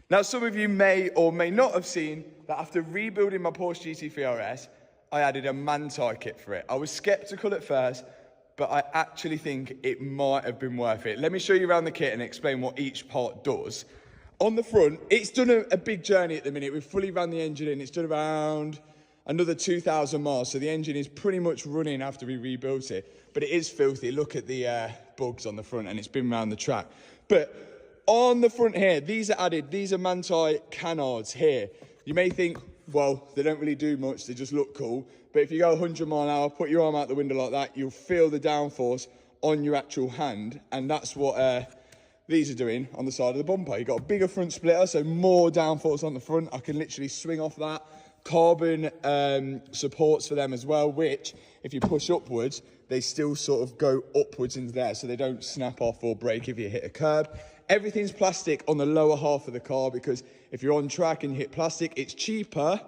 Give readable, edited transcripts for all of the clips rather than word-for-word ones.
Now, some of you may or may not have seen that after rebuilding my Porsche GT3RS, I added a Manti kit for it. I was skeptical at first, but I actually think it might have been worth it. Let me show you around the kit and explain what each part does. On the front, it's done a big journey at the minute. We've fully ran the engine in. It's done around another 2,000 miles. So the engine is pretty much running after we rebuilt it. But it is filthy. Look at the bugs on the front, and it's been around the track. But on the front here, these are added. These are Manti canards here. You may think, well, they don't really do much. They just look cool. But if you go 100 mile an hour, put your arm out the window like that, you'll feel the downforce on your actual hand. And that's what these are doing on the side of the bumper. You've got a bigger front splitter, so more downforce on the front. I can literally swing off that. Carbon supports for them as well, which, if you push upwards, they still sort of go upwards into there, so they don't snap off or break if you hit a curb. Everything's plastic on the lower half of the car, because if you're on track and you hit plastic, it's cheaper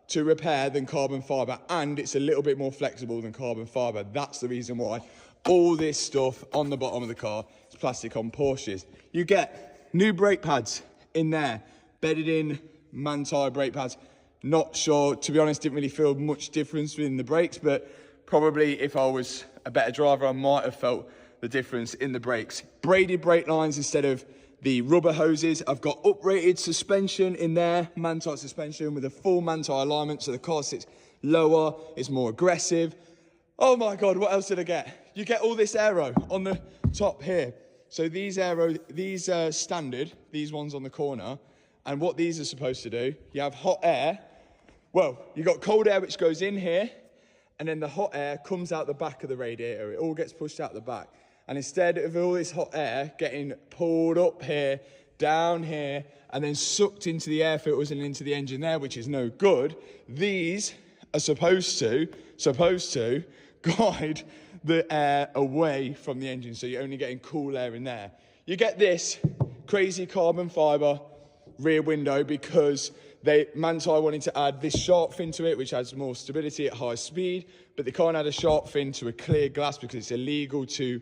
to repair than carbon fibre, and it's a little bit more flexible than carbon fibre. That's the reason why all this stuff on the bottom of the car is plastic on Porsches. You get new brake pads in there, bedded in Manti brake pads. Not sure, to be honest, didn't really feel much difference in the brakes, but probably if I was a better driver, I might have felt the difference in the brakes. Braided brake lines instead of the rubber hoses. I've got uprated suspension in there, Manti suspension with a full Manti alignment, so the car sits lower, it's more aggressive. Oh my God, what else did I get? You get all this aero on the top here. So these are standard, these ones on the corner, and what these are supposed to do, you have hot air. Well, you got cold air which goes in here, and then the hot air comes out the back of the radiator. It all gets pushed out the back. And instead of all this hot air getting pulled up here, down here, and then sucked into the air filters and into the engine there, which is no good, these are supposed to guide the air away from the engine, so you're only getting cool air in there. You get this crazy carbon fibre rear window because Manti wanted to add this shark fin to it, which adds more stability at high speed, but they can't add a shark fin to a clear glass because it's illegal to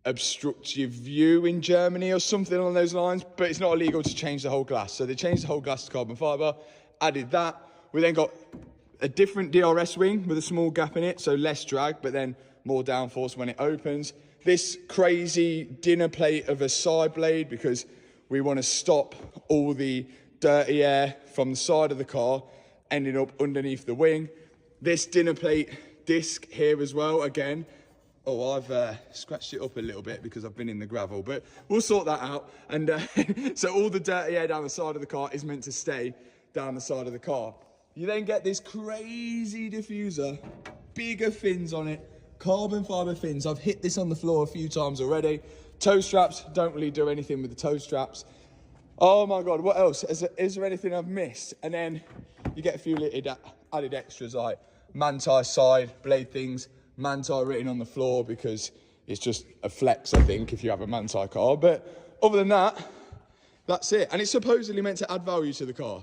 obstruct your view in Germany or something along those lines, but it's not illegal to change the whole glass. So they changed the whole glass to carbon fibre, added that. We then got a different DRS wing with a small gap in it, so less drag, but then more downforce when it opens. This crazy dinner plate of a side blade because we want to stop all the dirty air from the side of the car ending up underneath the wing. This dinner plate disc here as well, again. Oh, I've scratched it up a little bit because I've been in the gravel, but we'll sort that out. And so all the dirty air down the side of the car is meant to stay down the side of the car. You then get this crazy diffuser, bigger fins on it, carbon fibre fins. I've hit this on the floor a few times already. Toe straps, don't really do anything with the toe straps. Oh my God, what else? Is there anything I've missed? And then you get a few added extras like Manti side blade things, Manti written on the floor because it's just a flex, I think, if you have a Manti car. But other than that, that's it. And it's supposedly meant to add value to the car.